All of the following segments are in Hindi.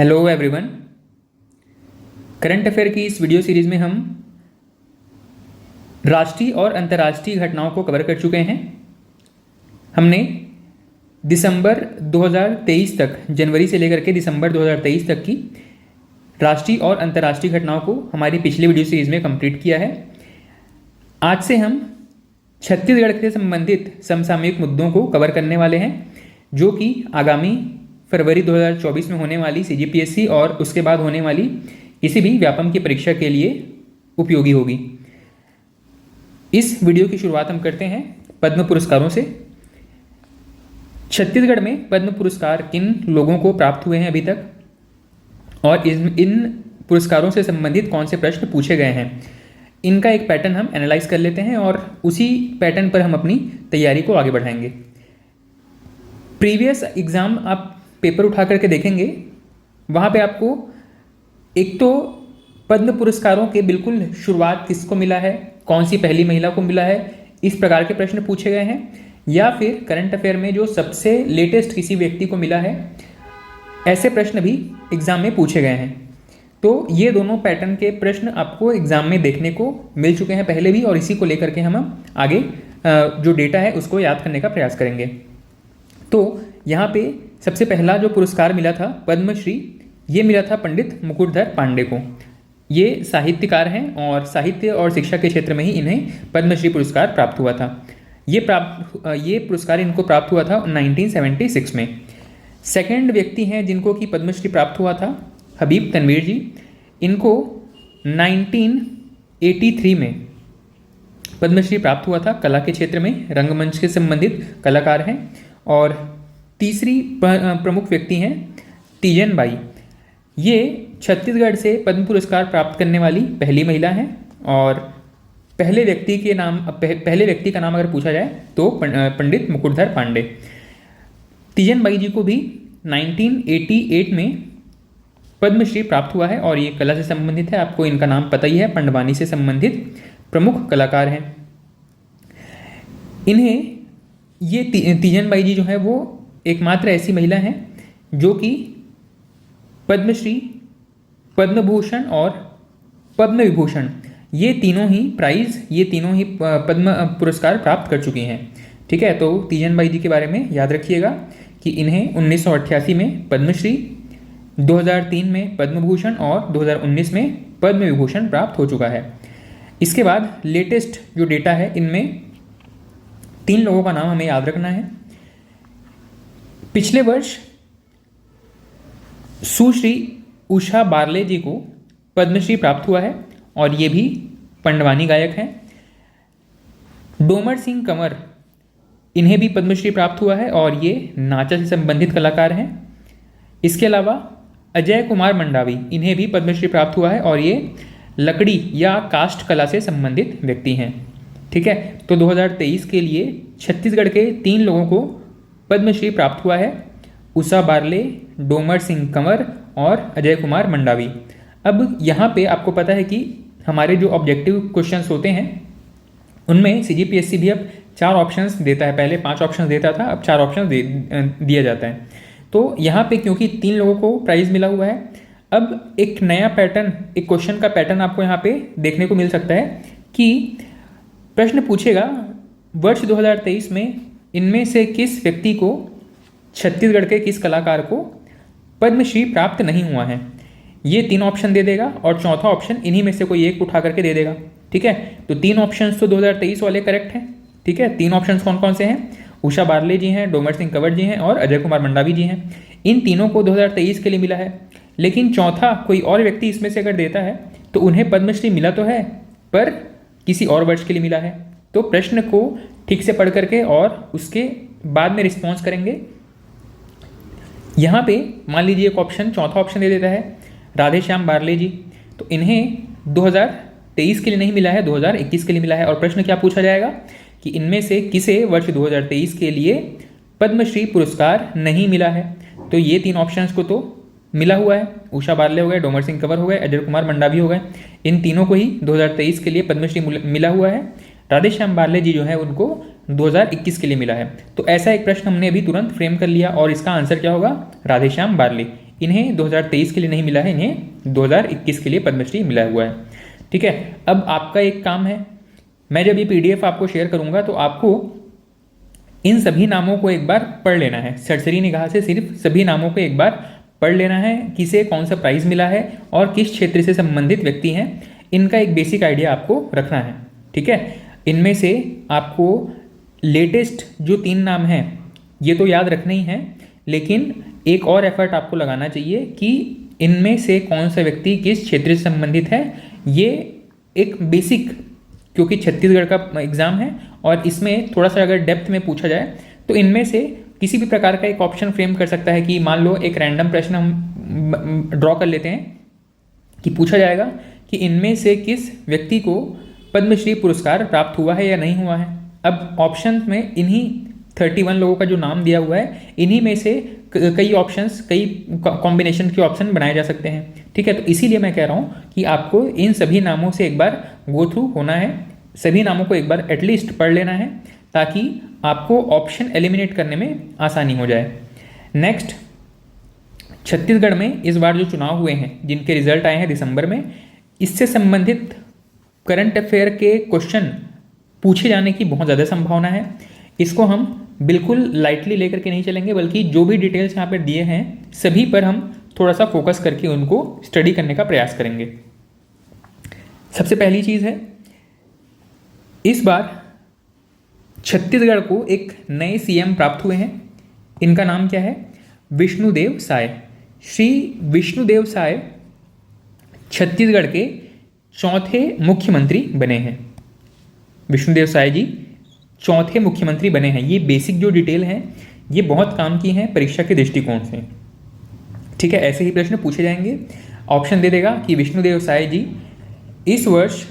Hello everyone. करंट अफेयर की इस वीडियो सीरीज़ में हम राष्ट्रीय और अंतर्राष्ट्रीय घटनाओं को कवर कर चुके हैं। हमने दिसंबर 2023 तक, जनवरी से लेकर के दिसंबर 2023 तक की राष्ट्रीय और अंतर्राष्ट्रीय घटनाओं को हमारी पिछली वीडियो सीरीज़ में कंप्लीट किया है। आज से हम छत्तीसगढ़ से संबंधित समसामयिक मुद्दों को कवर करने वाले हैं, जो कि आगामी फरवरी 2024 में होने वाली CGPSC और उसके बाद होने वाली किसी भी व्यापम की परीक्षा के लिए उपयोगी होगी। इस वीडियो की शुरुआत हम करते हैं पद्म पुरस्कारों से। छत्तीसगढ़ में पद्म पुरस्कार किन लोगों को प्राप्त हुए हैं अभी तक, और इन पुरस्कारों से संबंधित कौन से प्रश्न पूछे गए हैं, इनका एक पैटर्न हम एनालाइज कर लेते हैं और उसी पैटर्न पर हम अपनी तैयारी को आगे बढ़ाएंगे। प्रीवियस एग्ज़ाम आप पेपर उठा करके देखेंगे, वहाँ पे आपको एक तो पद्म पुरस्कारों के बिल्कुल शुरुआत किसको मिला है, कौन सी पहली महिला को मिला है, इस प्रकार के प्रश्न पूछे गए हैं, या फिर करंट अफेयर में जो सबसे लेटेस्ट किसी व्यक्ति को मिला है, ऐसे प्रश्न भी एग्ज़ाम में पूछे गए हैं। तो ये दोनों पैटर्न के प्रश्न आपको एग्ज़ाम में देखने को मिल चुके हैं पहले भी, और इसी को लेकर के हम आगे जो डेटा है उसको याद करने का प्रयास करेंगे। तो यहाँ पे सबसे पहला जो पुरस्कार मिला था पद्मश्री, ये मिला था पंडित मुकुटधर पांडे को। ये साहित्यकार हैं और साहित्य और शिक्षा के क्षेत्र में ही इन्हें पद्मश्री पुरस्कार प्राप्त हुआ था। ये पुरस्कार इनको प्राप्त हुआ था 1976 में। सेकंड व्यक्ति हैं जिनको कि पद्मश्री प्राप्त हुआ था हबीब तनवीर जी। इनको 1983 में पद्मश्री प्राप्त हुआ था। कला के क्षेत्र में रंगमंच के संबंधित कलाकार हैं। और तीसरी प्रमुख व्यक्ति हैं तीजन बाई। ये छत्तीसगढ़ से पद्म पुरस्कार प्राप्त करने वाली पहली महिला हैं, और पहले व्यक्ति का नाम अगर पूछा जाए तो पंडित मुकुटधर पांडे। तीजन बाई जी को भी 1988 में पद्मश्री प्राप्त हुआ है, और ये कला से संबंधित है। आपको इनका नाम पता ही है, पंडवानी से संबंधित प्रमुख कलाकार हैं। इन्हें ये तीजन बाई जी जो है वो एकमात्र ऐसी महिला हैं जो कि पद्मश्री, पद्म भूषण और पद्म विभूषण, ये तीनों ही पद्म पुरस्कार प्राप्त कर चुकी हैं। ठीक है, तो तीजन बाई जी के बारे में याद रखिएगा कि इन्हें 1988 में पद्मश्री, 2003 में पद्म भूषण और 2019 में पद्म विभूषण प्राप्त हो चुका है। इसके बाद लेटेस्ट जो डेटा है, इनमें 3 लोगों का नाम हमें याद रखना है। पिछले वर्ष सुश्री उषा बारले जी को पद्मश्री प्राप्त हुआ है, और ये भी पंडवानी गायक हैं। डोमर सिंह कंवर, इन्हें भी पद्मश्री प्राप्त हुआ है, और ये नाचा से संबंधित कलाकार हैं। इसके अलावा अजय कुमार मंडावी, इन्हें भी पद्मश्री प्राप्त हुआ है, और ये लकड़ी या काष्ठ कला से संबंधित व्यक्ति हैं। ठीक है, तो 2023 के लिए छत्तीसगढ़ के 3 लोगों को पद्मश्री प्राप्त हुआ है, उषा बारले, डोमर सिंह कंवर और अजय कुमार मंडावी। अब यहाँ पे आपको पता है कि हमारे जो ऑब्जेक्टिव क्वेश्चंस होते हैं उनमें CGPSC भी अब 4 ऑप्शंस देता है। पहले 5 ऑप्शंस देता था, अब 4 ऑप्शंस दिया जाता है। तो यहाँ पे क्योंकि 3 लोगों को प्राइज़ मिला हुआ है, अब एक नया पैटर्न, एक क्वेश्चन का पैटर्न आपको यहाँ पे देखने को मिल सकता है कि प्रश्न पूछेगा वर्ष 2023 में इनमें से किस व्यक्ति को, छत्तीसगढ़ के किस कलाकार को पद्मश्री प्राप्त नहीं हुआ है। ये 3 ऑप्शन दे देगा, और चौथा ऑप्शन इन्हीं में से कोई एक उठा करके दे देगा। ठीक है, तो 3 ऑप्शंस तो 2023 वाले करेक्ट हैं। ठीक है, 3 ऑप्शंस कौन कौन से हैं? उषा बारले जी हैं, डोमर सिंह कंवर जी हैं और अजय कुमार मंडावी जी हैं। इन तीनों को 2023 के लिए मिला है, लेकिन चौथा कोई और व्यक्ति इसमें से अगर देता है तो उन्हें पद्मश्री मिला तो है, पर किसी और वर्ष के लिए मिला है। तो प्रश्न को ठीक से पढ़ करके और उसके बाद में रिस्पॉन्स करेंगे। यहाँ पे मान लीजिए एक ऑप्शन, चौथा ऑप्शन दे देता है राधे श्याम बारले जी, तो इन्हें 2023 के लिए नहीं मिला है, 2021 के लिए मिला है। और प्रश्न क्या पूछा जाएगा कि इनमें से किसे वर्ष 2023 के लिए पद्मश्री पुरस्कार नहीं मिला है। तो ये 3 ऑप्शंस को तो मिला हुआ है, उषा बारले हो गए, डोमर सिंह कंवर हो गए, अजय कुमार मंडावी हो गए। इन तीनों को ही 2023 के लिए पद्मश्री मिला हुआ है। राधेश्याम बारले जी जो है उनको 2021 के लिए मिला है। तो ऐसा एक प्रश्न हमने अभी तुरंत फ्रेम कर लिया और इसका आंसर क्या होगा, राधेश्याम बारले। इन्हें 2023 के लिए नहीं मिला है, इन्हें 2021 के लिए पद्मश्री मिला हुआ है। ठीक है, अब आपका एक काम है, मैं जब ये PDF आपको शेयर करूंगा तो आपको इन सभी नामों को एक बार पढ़ लेना है, सरसरी निगाह से सिर्फ सभी नामों को एक बार पढ़ लेना है, किसे कौन सा प्राइज मिला है और किस क्षेत्र से संबंधित व्यक्ति हैं, इनका एक बेसिक आइडिया आपको रखना है। ठीक है, इनमें से आपको लेटेस्ट जो 3 नाम हैं ये तो याद रखने ही हैं, लेकिन एक और एफर्ट आपको लगाना चाहिए कि इनमें से कौन सा व्यक्ति किस क्षेत्र से संबंधित है। ये एक बेसिक, क्योंकि छत्तीसगढ़ का एग्जाम है और इसमें थोड़ा सा अगर डेप्थ में पूछा जाए तो इनमें से किसी भी प्रकार का एक ऑप्शन फ्रेम कर सकता है कि मान लो एक रैंडम प्रश्न हम ड्रॉ कर लेते हैं कि पूछा जाएगा कि इनमें से किस व्यक्ति को पद्मश्री पुरस्कार प्राप्त हुआ है या नहीं हुआ है। अब ऑप्शन में इन्हीं 31 लोगों का जो नाम दिया हुआ है, इन्हीं में से कई ऑप्शंस, कई कॉम्बिनेशन के ऑप्शन बनाए जा सकते हैं। ठीक है, तो इसीलिए मैं कह रहा हूँ कि आपको इन सभी नामों से एक बार गो थ्रू होना है, सभी नामों को एक बार एटलीस्ट पढ़ लेना है ताकि आपको ऑप्शन एलिमिनेट करने में आसानी हो जाए। नेक्स्ट, छत्तीसगढ़ में इस बार जो चुनाव हुए हैं, जिनके रिजल्ट आए हैं दिसंबर में, इससे संबंधित करंट अफेयर के क्वेश्चन पूछे जाने की बहुत ज़्यादा संभावना है। इसको हम बिल्कुल लाइटली लेकर के नहीं चलेंगे, बल्कि जो भी डिटेल्स यहाँ पर दिए हैं सभी पर हम थोड़ा सा फोकस करके उनको स्टडी करने का प्रयास करेंगे। सबसे पहली चीज़ है, इस बार छत्तीसगढ़ को एक नए CM प्राप्त हुए हैं। इनका नाम क्या है? विष्णुदेव साय। श्री विष्णुदेव साय छत्तीसगढ़ के 4थे मुख्यमंत्री बने हैं। विष्णुदेव साय जी 4थे मुख्यमंत्री बने हैं। ये बेसिक जो डिटेल हैं ये बहुत काम की हैं परीक्षा के दृष्टिकोण से। ठीक है, ऐसे ही प्रश्न पूछे जाएंगे। ऑप्शन दे देगा कि विष्णुदेव साय जी इस वर्ष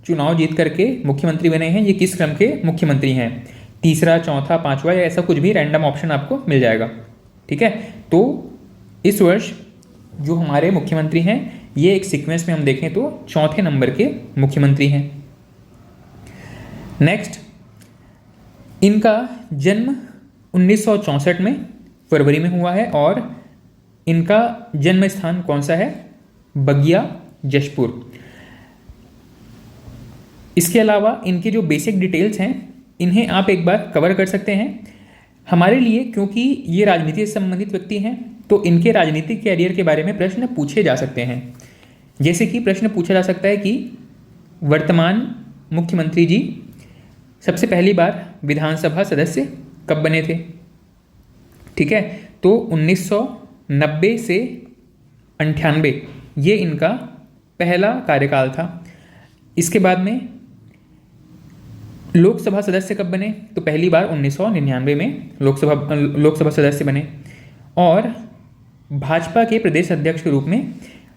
चुनाव जीत करके मुख्यमंत्री बने हैं, ये किस क्रम के मुख्यमंत्री हैं, तीसरा, चौथा, पांचवा, या ऐसा कुछ भी रैंडम ऑप्शन आपको मिल जाएगा। ठीक है, तो इस वर्ष जो हमारे मुख्यमंत्री हैं ये एक सीक्वेंस में हम देखें तो 4थे नंबर के मुख्यमंत्री हैं। नेक्स्ट, इनका जन्म 1964 में फरवरी में हुआ है और इनका जन्म स्थान कौन सा है? बगिया, जशपुर। इसके अलावा इनके जो बेसिक डिटेल्स हैं इन्हें आप एक बार कवर कर सकते हैं हमारे लिए, क्योंकि ये राजनीति से संबंधित व्यक्ति हैं तो इनके राजनीतिक कैरियर के बारे में प्रश्न पूछे जा सकते हैं। जैसे कि प्रश्न पूछा जा सकता है कि वर्तमान मुख्यमंत्री जी सबसे पहली बार विधानसभा सदस्य कब बने थे? ठीक है, तो 1990 से 98 ये इनका पहला कार्यकाल था। इसके बाद में लोकसभा सदस्य कब बने? तो पहली बार 1999 में लोकसभा सदस्य बने और भाजपा के प्रदेश अध्यक्ष के रूप में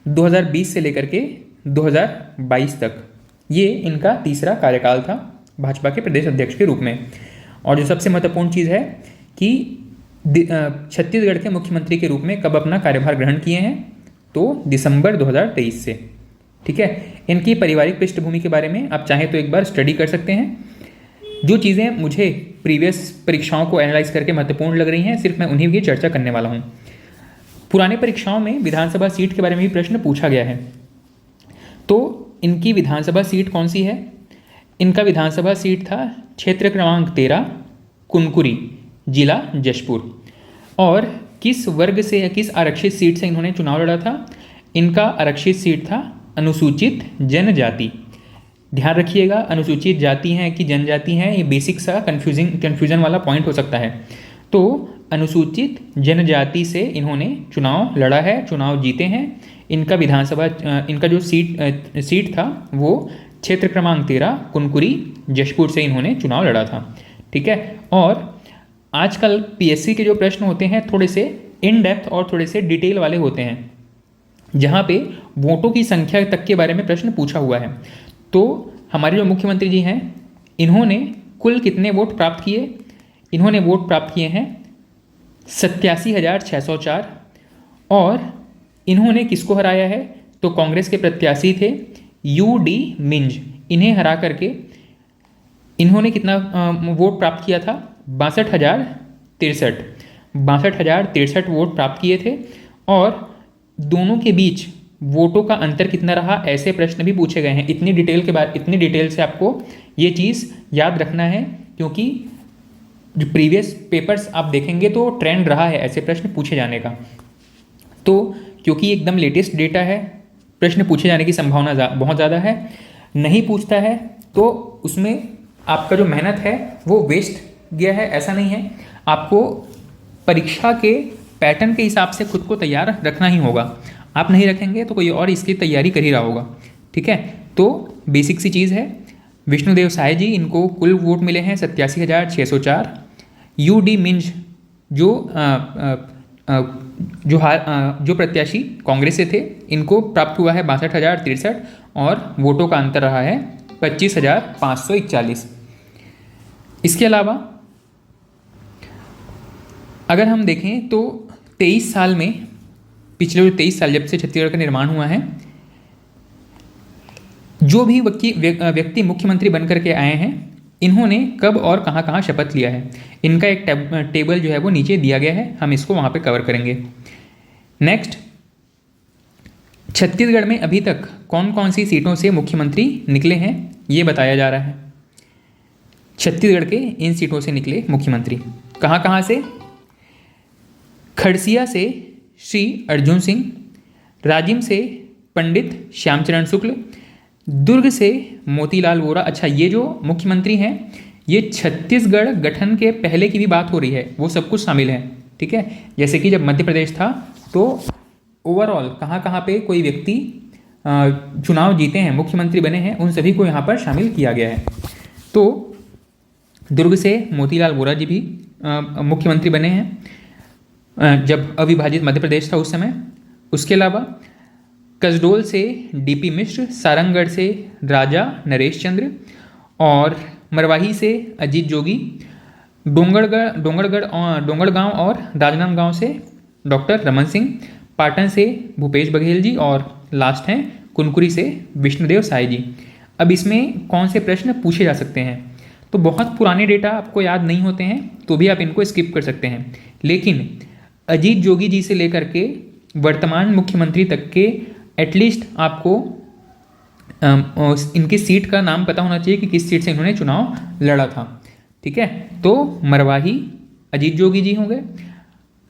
2020 से लेकर के 2022 तक ये इनका तीसरा कार्यकाल था भाजपा के प्रदेश अध्यक्ष के रूप में। और जो सबसे महत्वपूर्ण चीज़ है कि छत्तीसगढ़ के मुख्यमंत्री के रूप में कब अपना कार्यभार ग्रहण किए हैं? तो दिसंबर 2023 से। ठीक है, इनकी पारिवारिक पृष्ठभूमि के बारे में आप चाहें तो एक बार स्टडी कर सकते हैं। जो चीज़ें मुझे प्रीवियस परीक्षाओं को एनालाइज करके महत्वपूर्ण लग रही हैं सिर्फ मैं उन्हीं की चर्चा करने वाला हूँ। पुराने परीक्षाओं में विधानसभा सीट के बारे में भी प्रश्न पूछा गया है। तो इनकी विधानसभा सीट कौन सी है? इनका विधानसभा सीट था क्षेत्र क्रमांक 13, कुनकुरी, जिला जशपुर। और किस वर्ग से या किस आरक्षित सीट से इन्होंने चुनाव लड़ा था? इनका आरक्षित सीट था अनुसूचित जनजाति। ध्यान रखिएगा, अनुसूचित जाति हैं कि जनजाति हैं, ये बेसिक सा कन्फ्यूजन वाला पॉइंट हो सकता है। तो अनुसूचित जनजाति से इन्होंने चुनाव लड़ा है, चुनाव जीते हैं। इनका विधानसभा इनका जो सीट था वो क्षेत्र क्रमांक 13, कुनकुरी, जशपुर से इन्होंने चुनाव लड़ा था। ठीक है, और आजकल PSC के जो प्रश्न होते हैं थोड़े से इन डेप्थ और थोड़े से डिटेल वाले होते हैं, जहाँ पे वोटों की संख्या तक के बारे में प्रश्न पूछा हुआ है। तो हमारे जो मुख्यमंत्री जी हैं इन्होंने कुल कितने वोट प्राप्त किए? इन्होंने वोट प्राप्त किए हैं 87,604। और इन्होंने किसको हराया है? तो कांग्रेस के प्रत्याशी थे UD मिंज। इन्हें हरा करके इन्होंने कितना वोट प्राप्त किया था? 62,063 वोट प्राप्त किए थे। और दोनों के बीच वोटों का अंतर कितना रहा, ऐसे प्रश्न भी पूछे गए हैं। इतनी डिटेल से आपको ये चीज़ याद रखना है, क्योंकि जो प्रीवियस पेपर्स आप देखेंगे तो ट्रेंड रहा है ऐसे प्रश्न पूछे जाने का। तो क्योंकि एकदम लेटेस्ट डेटा है, प्रश्न पूछे जाने की संभावना बहुत ज़्यादा है। नहीं पूछता है तो उसमें आपका जो मेहनत है वो वेस्ट गया है, ऐसा नहीं है। आपको परीक्षा के पैटर्न के हिसाब से खुद को तैयार रखना ही होगा। आप नहीं रखेंगे तो कोई और इसकी तैयारी कर ही रहा होगा, ठीक है। तो बेसिक सी चीज़ है। विष्णुदेव साय जी, इनको कुल वोट मिले हैं 87,604। यूडी मिंज जो प्रत्याशी कांग्रेस से थे, इनको प्राप्त हुआ है 62,063 और वोटों का अंतर रहा है 25,541। इसके अलावा अगर हम देखें तो 23 साल में, पिछले 23 साल जब से छत्तीसगढ़ का निर्माण हुआ है, जो भी व्यक्ति मुख्यमंत्री बनकर के आए हैं, इन्होंने कब और कहाँ कहाँ शपथ लिया है, इनका एक टेबल जो है वो नीचे दिया गया है, हम इसको वहाँ पे कवर करेंगे। नेक्स्ट, छत्तीसगढ़ में अभी तक कौन कौन सी सीटों से मुख्यमंत्री निकले हैं ये बताया जा रहा है। छत्तीसगढ़ के इन सीटों से निकले मुख्यमंत्री कहाँ कहाँ से? खड़सिया से श्री अर्जुन सिंह, राजिम से पंडित श्यामचरण शुक्ल, दुर्ग से मोतीलाल वोरा। अच्छा, ये जो मुख्यमंत्री हैं ये छत्तीसगढ़ गठन के पहले की भी बात हो रही है, वो सब कुछ शामिल है, ठीक है। जैसे कि जब मध्य प्रदेश था तो ओवरऑल कहाँ कहाँ पे कोई व्यक्ति चुनाव जीते हैं, मुख्यमंत्री बने हैं, उन सभी को यहाँ पर शामिल किया गया है। तो दुर्ग से मोतीलाल वोरा जी भी मुख्यमंत्री बने हैं जब अविभाजित मध्य प्रदेश था उस समय। उसके अलावा कसडोल से डीपी मिश्र, सारंगगढ़ से राजा नरेश चंद्र और मरवाही से अजीत जोगी, डोंगरगांव और राजनांदगांव से डॉक्टर रमन सिंह, पाटन से भूपेश बघेल जी और लास्ट हैं कुनकुरी से विष्णुदेव साय जी। अब इसमें कौन से प्रश्न पूछे जा सकते हैं? तो बहुत पुराने डेटा आपको याद नहीं होते हैं तो भी आप इनको स्किप कर सकते हैं, लेकिन अजीत जोगी जी से लेकर के वर्तमान मुख्यमंत्री तक के एटलीस्ट आपको इनकी सीट का नाम पता होना चाहिए कि किस सीट से इन्होंने चुनाव लड़ा था, ठीक है। तो मरवाही अजीत जोगी जी हो गए,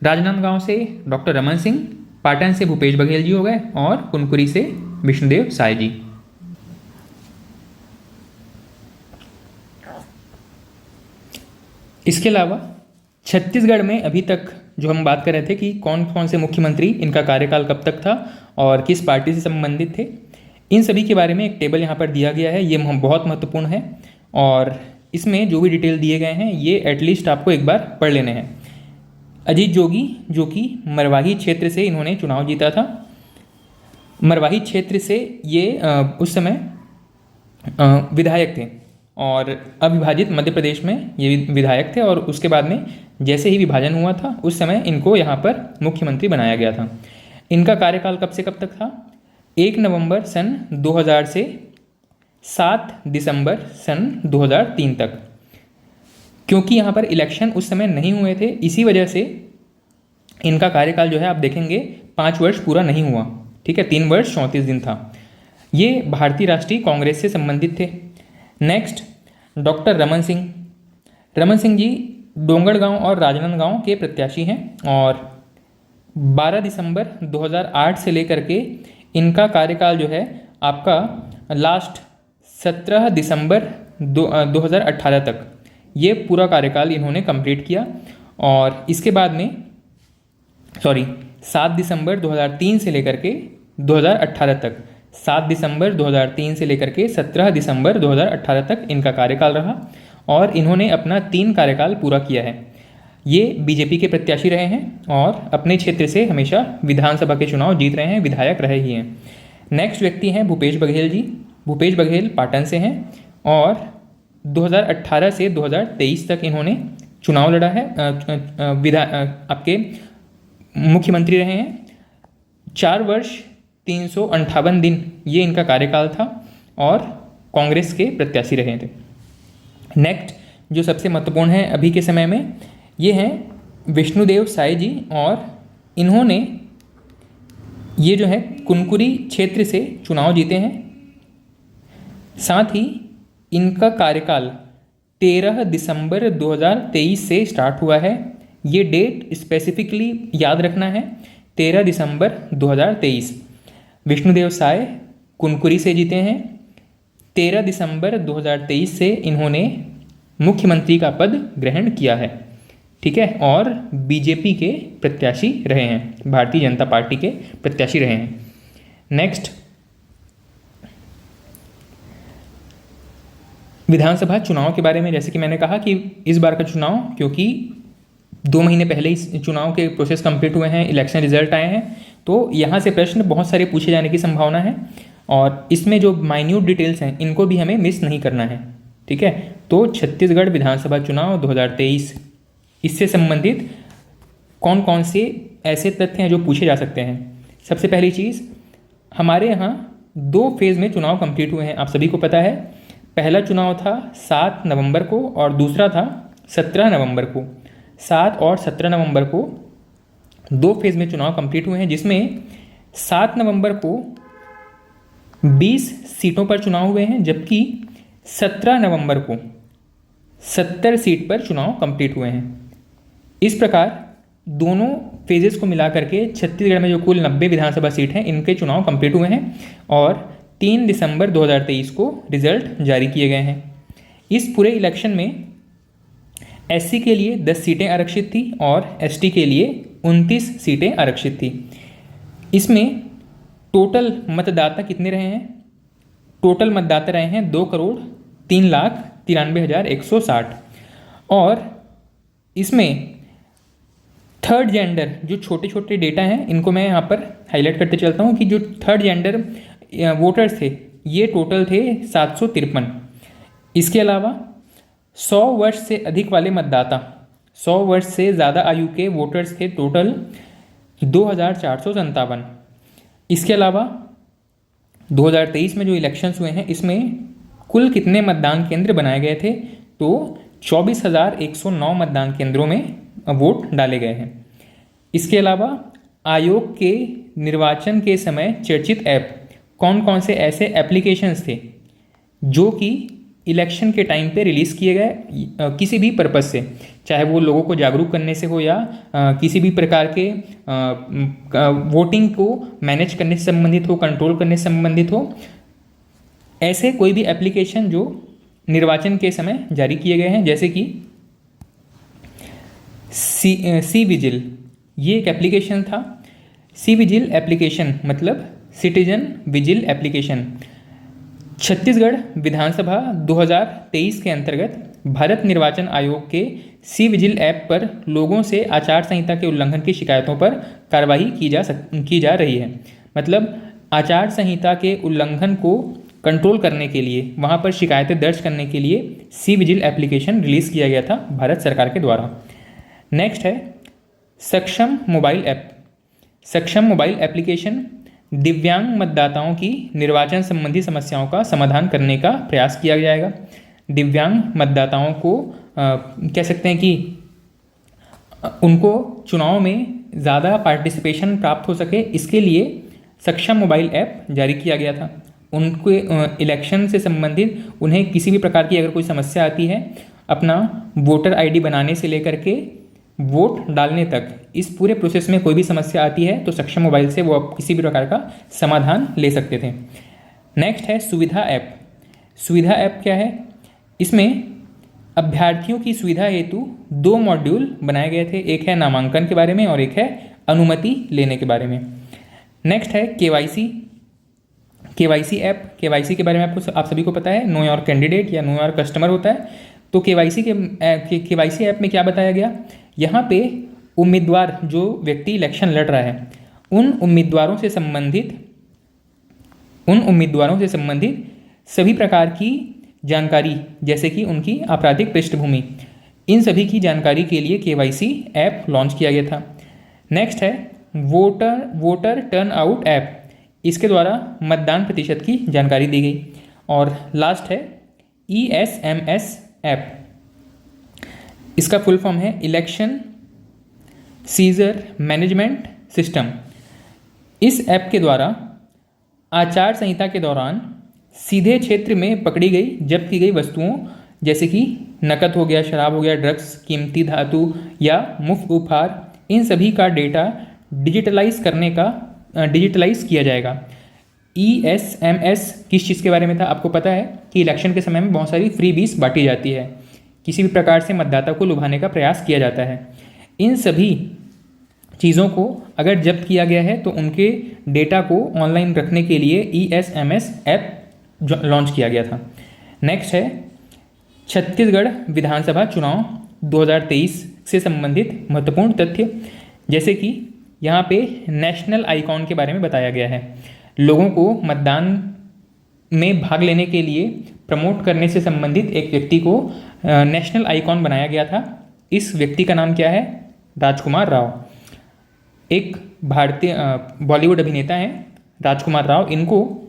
राजनांदगांव से डॉक्टर रमन सिंह, पाटन से भूपेश बघेल जी हो गए और कुनकुरी से विष्णुदेव साय जी। इसके अलावा छत्तीसगढ़ में अभी तक जो हम बात कर रहे थे कि कौन कौन से मुख्यमंत्री, इनका कार्यकाल कब तक था और किस पार्टी से संबंधित थे, इन सभी के बारे में एक टेबल यहाँ पर दिया गया है। ये बहुत महत्वपूर्ण है और इसमें जो भी डिटेल दिए गए हैं ये एटलीस्ट आपको एक बार पढ़ लेने हैं। अजीत जोगी जो कि मरवाही क्षेत्र से इन्होंने चुनाव जीता था, मरवाही क्षेत्र से ये उस समय विधायक थे और अविभाजित मध्य प्रदेश में ये विधायक थे और उसके बाद में जैसे ही विभाजन हुआ था उस समय इनको यहाँ पर मुख्यमंत्री बनाया गया था। इनका कार्यकाल कब से कब तक था? 1 नवंबर सन 2000 से 7 दिसंबर सन 2003 तक। क्योंकि यहाँ पर इलेक्शन उस समय नहीं हुए थे, इसी वजह से इनका कार्यकाल जो है आप देखेंगे 5 वर्ष पूरा नहीं हुआ, ठीक है, 3 वर्ष 34 दिन था। ये भारतीय राष्ट्रीय कांग्रेस से संबंधित थे। Next, doctor Raman Singh. रमन सिंह जी डोंगरगांव और राजनांदगांव के प्रत्याशी हैं और 12 दिसंबर 2008 से लेकर के इनका कार्यकाल जो है आपका लास्ट 17 दिसंबर 2018 तक, ये पूरा कार्यकाल इन्होंने कंप्लीट किया। और इसके बाद में 7 दिसंबर 2003 से लेकर के 2018 तक, 7 दिसंबर 2003 से लेकर के 17 दिसंबर 2018 तक इनका कार्यकाल रहा और इन्होंने अपना 3 कार्यकाल पूरा किया है। ये बीजेपी के प्रत्याशी रहे हैं और अपने क्षेत्र से हमेशा विधानसभा के चुनाव जीत रहे हैं, विधायक रहे ही हैं। नेक्स्ट व्यक्ति हैं भूपेश बघेल जी। भूपेश बघेल पाटन से हैं और 2018 से 2023 तक इन्होंने चुनाव लड़ा है, आपके मुख्यमंत्री रहे हैं। 4 वर्ष 358 दिन ये इनका कार्यकाल था और कांग्रेस के प्रत्याशी रहे थे। नेक्स्ट जो सबसे महत्वपूर्ण है अभी के समय में, ये हैं विष्णुदेव साय जी और इन्होंने ये जो है कुनकुरी क्षेत्र से चुनाव जीते हैं। साथ ही इनका कार्यकाल 13 दिसंबर 2023 से स्टार्ट हुआ है। ये डेट स्पेसिफिकली याद रखना है, 13 दिसंबर 2023। विष्णुदेव साय कुनकुरी से जीते हैं। 13 दिसंबर 2023 से इन्होंने मुख्यमंत्री का पद ग्रहण किया है, ठीक है, और बीजेपी के प्रत्याशी रहे हैं, भारतीय जनता पार्टी के प्रत्याशी रहे हैं। नेक्स्ट, विधानसभा चुनाव के बारे में, जैसे कि मैंने कहा कि इस बार का चुनाव, क्योंकि 2 महीने पहले ही चुनाव के प्रोसेस कंप्लीट हुए हैं, इलेक्शन रिजल्ट आए हैं, तो यहाँ से प्रश्न बहुत सारे पूछे जाने की संभावना है और इसमें जो माइन्यूट डिटेल्स हैं इनको भी हमें मिस नहीं करना है, ठीक है। तो छत्तीसगढ़ विधानसभा चुनाव 2023, इससे संबंधित कौन कौन से ऐसे तथ्य हैं जो पूछे जा सकते हैं। सबसे पहली चीज़, हमारे यहाँ 2 फेज़ में चुनाव कंप्लीट हुए हैं, आप सभी को पता है। पहला चुनाव था 7 नवंबर को और दूसरा था 17 नवंबर को। 7 और 17 नवंबर को 2 फेज़ में चुनाव कंप्लीट हुए हैं, जिसमें 7 नवंबर को 20 सीटों पर चुनाव हुए हैं, जबकि 17 नवंबर को 70 सीट पर चुनाव कंप्लीट हुए हैं। इस प्रकार दोनों फेजेस को मिला करके छत्तीसगढ़ में जो कुल 90 विधानसभा सीट हैं, इनके चुनाव कंप्लीट हुए हैं और 3 दिसंबर 2023 को रिजल्ट जारी किए गए हैं। इस पूरे इलेक्शन में एससी के लिए 10 सीटें आरक्षित थी और एसटी के लिए 29 सीटें आरक्षित थी। इसमें टोटल मतदाता कितने रहे हैं? टोटल मतदाता रहे हैं 2,03,93,160 और इसमें थर्ड जेंडर, जो छोटे छोटे डेटा हैं इनको मैं यहाँ पर हाईलाइट करते चलता हूँ कि जो थर्ड जेंडर वोटर्स थे ये टोटल थे 753। इसके अलावा 100 वर्ष से अधिक वाले मतदाता, 100 वर्ष से ज़्यादा आयु के वोटर्स थे टोटल 2,457। इसके अलावा 2023 में जो इलेक्शंस हुए हैं इसमें कुल कितने मतदान केंद्र बनाए गए थे? तो 24,109 मतदान केंद्रों में वोट डाले गए हैं। इसके अलावा आयोग के निर्वाचन के समय चर्चित ऐप, कौन कौन से ऐसे एप्लीकेशंस थे जो कि इलेक्शन के टाइम पे रिलीज़ किए गए किसी भी पर्पज़ से, चाहे वो लोगों को जागरूक करने से हो या किसी भी प्रकार के वोटिंग को मैनेज करने से संबंधित हो, कंट्रोल करने से संबंधित हो, ऐसे कोई भी एप्लीकेशन जो निर्वाचन के समय जारी किए गए हैं, जैसे कि सी विजिल, ये एक एप्लीकेशन था। सी विजिल एप्लीकेशन मतलब सिटीजन विजिल एप्लीकेशन छत्तीसगढ़ विधानसभा 2023 के अंतर्गत भारत निर्वाचन आयोग के सी विजिल ऐप पर लोगों से आचार संहिता के उल्लंघन की शिकायतों पर कार्रवाई की जा रही है। मतलब आचार संहिता के उल्लंघन को कंट्रोल करने के लिए, वहाँ पर शिकायतें दर्ज करने के लिए सी विजिल एप्लीकेशन रिलीज़ किया गया था भारत सरकार के द्वारा। नेक्स्ट है सक्षम मोबाइल ऐप। सक्षम मोबाइल एप्लीकेशन दिव्यांग मतदाताओं की निर्वाचन संबंधी समस्याओं का समाधान करने का प्रयास किया जाएगा। दिव्यांग मतदाताओं को कह सकते हैं कि उनको चुनाव में ज़्यादा पार्टिसिपेशन प्राप्त हो सके, इसके लिए सक्षम मोबाइल ऐप जारी किया गया था। उनके इलेक्शन से संबंधित उन्हें किसी भी प्रकार की अगर कोई समस्या आती है, अपना वोटर आईडी बनाने से लेकर के वोट डालने तक, इस पूरे प्रोसेस में कोई भी समस्या आती है तो सक्षम मोबाइल से वो आप किसी भी प्रकार का समाधान ले सकते थे। नेक्स्ट है सुविधा ऐप। सुविधा ऐप क्या है? इसमें अभ्यर्थियों की सुविधा हेतु 2 मॉड्यूल बनाए गए थे, एक है नामांकन के बारे में और एक है अनुमति लेने के बारे में। नेक्स्ट है केवाईसी। केवाईसी ऐप, केवाईसी के बारे में आप सभी को पता है, नो योर कैंडिडेट या नो योर कस्टमर होता है। तो केवाईसी ऐप में क्या बताया गया? यहाँ पे उम्मीदवार, जो व्यक्ति इलेक्शन लड़ रहा है, उन उम्मीदवारों से संबंधित सभी प्रकार की जानकारी, जैसे कि उनकी आपराधिक पृष्ठभूमि, इन सभी की जानकारी के लिए केवाईसी ऐप लॉन्च किया गया था। नेक्स्ट है वोटर टर्न आउट ऐप। इसके द्वारा मतदान प्रतिशत की जानकारी दी गई। और लास्ट है ESMS ऐप। इसका फुल फॉर्म है इलेक्शन सीजर मैनेजमेंट सिस्टम। इस ऐप के द्वारा आचार संहिता के दौरान सीधे क्षेत्र में पकड़ी गई जब्त की गई वस्तुओं जैसे कि नकद हो गया, शराब हो गया, ड्रग्स, कीमती धातु या मुफ्त उपहार, इन सभी का डेटा डिजिटलाइज किया जाएगा। ESMS किस चीज़ के बारे में था? आपको पता है कि इलेक्शन के समय में बहुत सारी फ्री बीस बांटी जाती है, किसी भी प्रकार से मतदाता को लुभाने का प्रयास किया जाता है। इन सभी चीज़ों को अगर जब्त किया गया है तो उनके डेटा को ऑनलाइन रखने के लिए ESMS ऐप लॉन्च किया गया था। नेक्स्ट है छत्तीसगढ़ विधानसभा चुनाव 2023 से संबंधित महत्वपूर्ण तथ्य, जैसे कि यहाँ पे नेशनल आइकॉन के बारे में बताया गया है। लोगों को मतदान में भाग लेने के लिए प्रमोट करने से संबंधित एक व्यक्ति को नेशनल आइकॉन बनाया गया था। इस व्यक्ति का नाम क्या है? राजकुमार राव, एक भारतीय बॉलीवुड अभिनेता हैं राजकुमार राव। इनको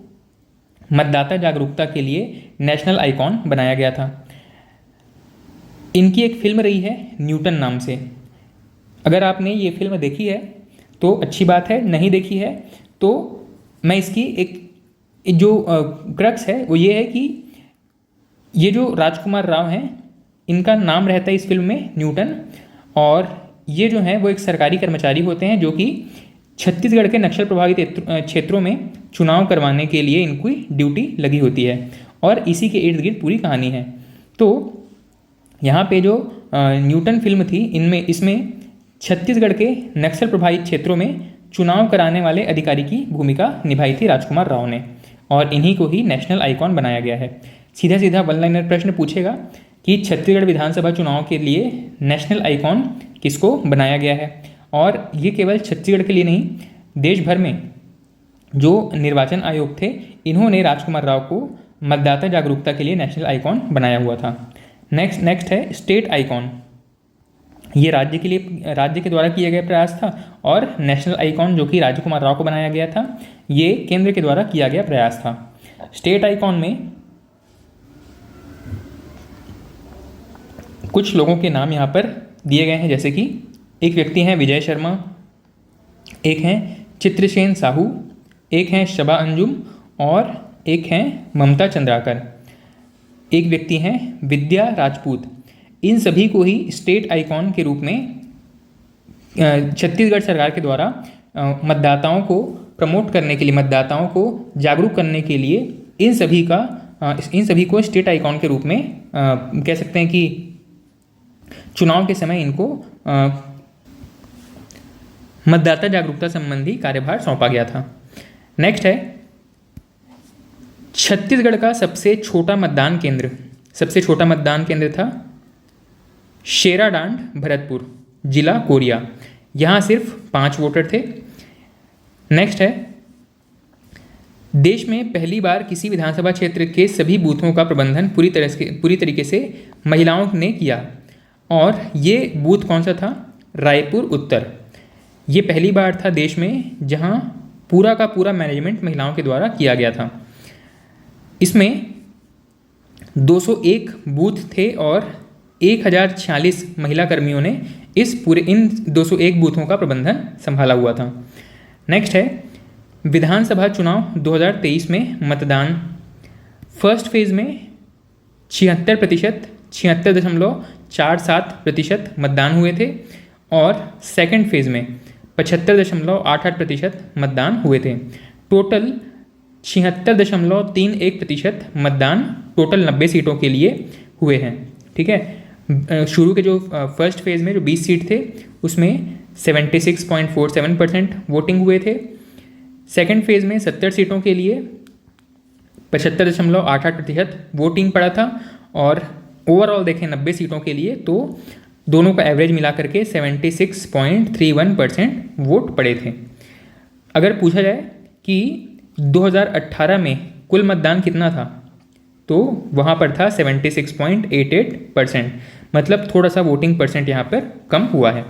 मतदाता जागरूकता के लिए नेशनल आइकॉन बनाया गया था। इनकी एक फिल्म रही है न्यूटन नाम से। अगर आपने ये फिल्म देखी है तो अच्छी बात है, नहीं देखी है तो मैं इसकी एक जो क्रक्स है वो ये है कि ये जो राजकुमार राव हैं इनका नाम रहता है इस फिल्म में न्यूटन, और ये जो हैं वो एक सरकारी कर्मचारी होते हैं जो कि छत्तीसगढ़ के नक्सल प्रभावित क्षेत्रों में चुनाव करवाने के लिए इनकी ड्यूटी लगी होती है, और इसी के इर्द गिर्द पूरी कहानी है। तो यहाँ पे जो न्यूटन फिल्म थी इसमें छत्तीसगढ़ के नक्सल प्रभावित क्षेत्रों में चुनाव कराने वाले अधिकारी की भूमिका निभाई थी राजकुमार राव ने, और इन्हीं को ही नेशनल आइकॉन बनाया गया है। सीधा सीधा वन लाइनर प्रश्न पूछेगा कि छत्तीसगढ़ विधानसभा चुनाव के लिए नेशनल आइकॉन किसको बनाया गया है, और ये केवल छत्तीसगढ़ के लिए नहीं, देश भर में जो निर्वाचन आयोग थे इन्होंने राजकुमार राव को मतदाता जागरूकता के लिए नेशनल आइकॉन बनाया हुआ था। नेक्स्ट है स्टेट आइकॉन। ये राज्य के द्वारा किया गया प्रयास था, और नेशनल आइकॉन जो कि राजकुमार राव को बनाया गया था ये केंद्र के द्वारा किया गया प्रयास था। स्टेट आइकॉन में कुछ लोगों के नाम यहाँ पर दिए गए हैं, जैसे कि एक व्यक्ति हैं विजय शर्मा, एक हैं चित्रसेन साहू, एक हैं शबा अंजुम और एक हैं ममता चंद्राकर, एक व्यक्ति हैं विद्या राजपूत। इन सभी को ही स्टेट आइकॉन के रूप में छत्तीसगढ़ सरकार के द्वारा मतदाताओं को प्रमोट करने के लिए, मतदाताओं को जागरूक करने के लिए इन सभी को स्टेट आइकॉन के रूप में कह सकते हैं कि चुनाव के समय इनको मतदाता जागरूकता संबंधी कार्यभार सौंपा गया था। नेक्स्ट है छत्तीसगढ़ का सबसे छोटा मतदान केंद्र था शेराडांड भरतपुर, जिला कोरिया। यहाँ सिर्फ 5 वोटर थे। नेक्स्ट है देश में पहली बार किसी विधानसभा क्षेत्र के सभी बूथों का प्रबंधन पूरी तरीके से महिलाओं ने किया, और ये बूथ कौन सा था? रायपुर उत्तर। ये पहली बार था देश में जहाँ पूरा का पूरा मैनेजमेंट महिलाओं के द्वारा किया गया था। इसमें 201 बूथ थे और 1046 महिला कर्मियों ने इन 201 बूथों का प्रबंधन संभाला हुआ था। नेक्स्ट है विधानसभा चुनाव 2023 में मतदान। फर्स्ट फेज़ में 76.47% मतदान हुए थे, और सेकंड फेज़ में 75.88% मतदान हुए थे। टोटल 76.31% मतदान टोटल 90 सीटों के लिए हुए हैं। ठीक है, शुरू के जो फर्स्ट फेज़ में जो 20 सीट थे उसमें 76.47% वोटिंग हुए थे। सेकंड फेज़ में 70 सीटों के लिए 75.88% वोटिंग पड़ा था, और ओवरऑल देखें 90 सीटों के लिए तो दोनों का एवरेज मिला करके 76.31% वोट पड़े थे। अगर पूछा जाए कि 2018 में कुल मतदान कितना था तो वहाँ पर था 76.88%, मतलब थोड़ा सा वोटिंग परसेंट यहाँ पर कम हुआ है।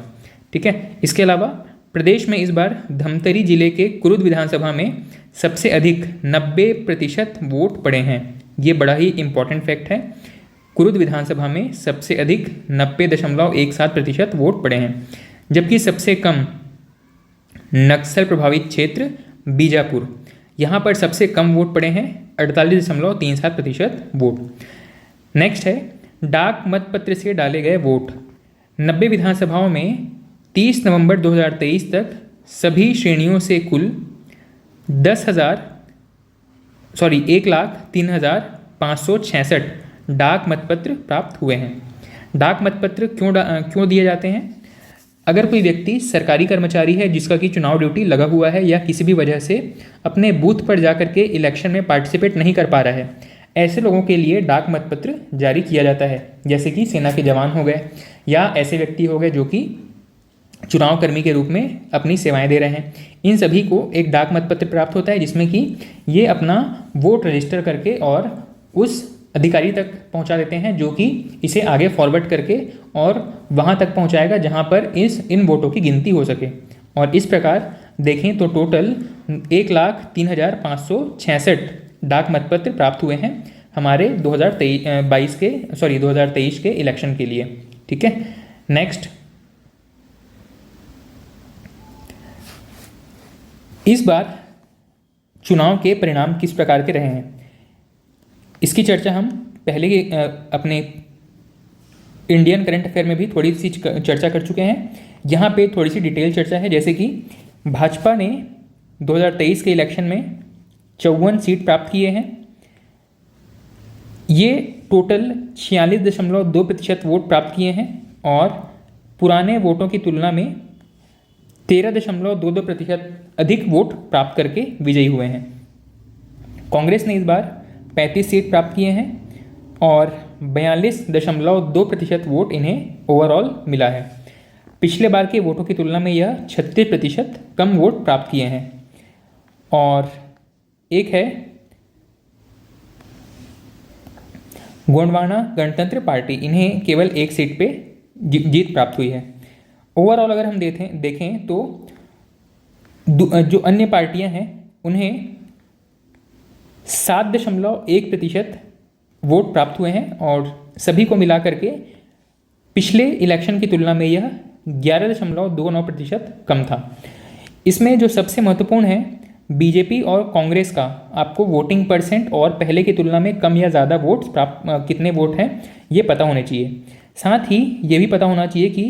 ठीक है, इसके अलावा प्रदेश में इस बार धमतरी जिले के कुरुद विधानसभा में सबसे अधिक 90% वोट पड़े हैं। ये बड़ा ही इम्पॉर्टेंट फैक्ट है। कुरुद विधानसभा में सबसे अधिक 90.17% वोट पड़े हैं, जबकि सबसे कम नक्सल प्रभावित क्षेत्र बीजापुर। यहाँ पर सबसे कम वोट पड़े हैं, 48.37% वोट। नेक्स्ट है डाक मतपत्र से डाले गए वोट। 90 विधानसभाओं में 30 नवंबर 2023 तक सभी श्रेणियों से कुल 1,03,566 डाक मतपत्र प्राप्त हुए हैं। डाक मतपत्र क्यों दिए जाते हैं? अगर कोई व्यक्ति सरकारी कर्मचारी है जिसका कि चुनाव ड्यूटी लगा हुआ है या किसी भी वजह से अपने बूथ पर जाकर के इलेक्शन में पार्टिसिपेट नहीं कर पा रहा है, ऐसे लोगों के लिए डाक मतपत्र जारी किया जाता है। जैसे कि सेना के जवान हो गए या ऐसे व्यक्ति हो गए जो कि चुनाव कर्मी के रूप में अपनी सेवाएं दे रहे हैं, इन सभी को एक डाक मतपत्र प्राप्त होता है जिसमें कि ये अपना वोट रजिस्टर करके और उस अधिकारी तक पहुंचा देते हैं जो कि इसे आगे फॉरवर्ड करके और वहां तक पहुंचाएगा जहां पर इन वोटों की गिनती हो सके। और इस प्रकार देखें तो टोटल 1,03,566 डाक मतपत्र प्राप्त हुए हैं हमारे 2023 के इलेक्शन के लिए। ठीक है, नेक्स्ट, इस बार चुनाव के परिणाम किस प्रकार के रहे हैं, इसकी चर्चा हम पहले के अपने इंडियन करंट अफेयर में भी थोड़ी सी चर्चा कर चुके हैं। यहाँ पे थोड़ी सी डिटेल चर्चा है। जैसे कि भाजपा ने 2023 के इलेक्शन में 54 सीट प्राप्त किए हैं। ये टोटल 46.2% वोट प्राप्त किए हैं और पुराने वोटों की तुलना में 13.22% अधिक वोट प्राप्त करके विजयी हुए हैं। कांग्रेस ने इस बार 35 सीट प्राप्त किए हैं और 42.2% वोट इन्हें ओवरऑल मिला है। पिछले बार के वोटों की तुलना में यह 36% कम वोट प्राप्त किए हैं। और एक है गोंडवाना गणतंत्र पार्टी, इन्हें केवल एक सीट पे जीत प्राप्त हुई है। ओवरऑल अगर हम देखें तो जो अन्य पार्टियां हैं उन्हें 7.1% वोट प्राप्त हुए हैं और सभी को मिला करके पिछले इलेक्शन की तुलना में यह 11.29% कम था। इसमें जो सबसे महत्वपूर्ण है, बीजेपी और कांग्रेस का आपको वोटिंग परसेंट और पहले की तुलना में कम या ज़्यादा वोट्स प्राप्त कितने वोट हैं ये पता होने चाहिए। साथ ही ये भी पता होना चाहिए कि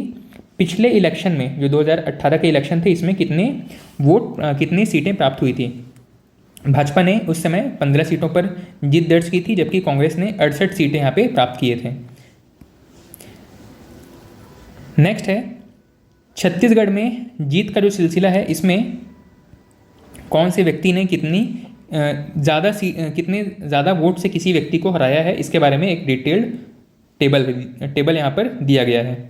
पिछले इलेक्शन में जो 2018 के इलेक्शन थे इसमें कितनी सीटें प्राप्त हुई थी। भाजपा ने उस समय 15 सीटों पर जीत दर्ज की थी जबकि कांग्रेस ने 68 सीटें यहाँ पे प्राप्त किए थे। नेक्स्ट है छत्तीसगढ़ में जीत का जो सिलसिला है, इसमें कौन से व्यक्ति ने कितने ज़्यादा वोट से किसी व्यक्ति को हराया है, इसके बारे में एक डिटेल्ड टेबल यहाँ पर दिया गया है।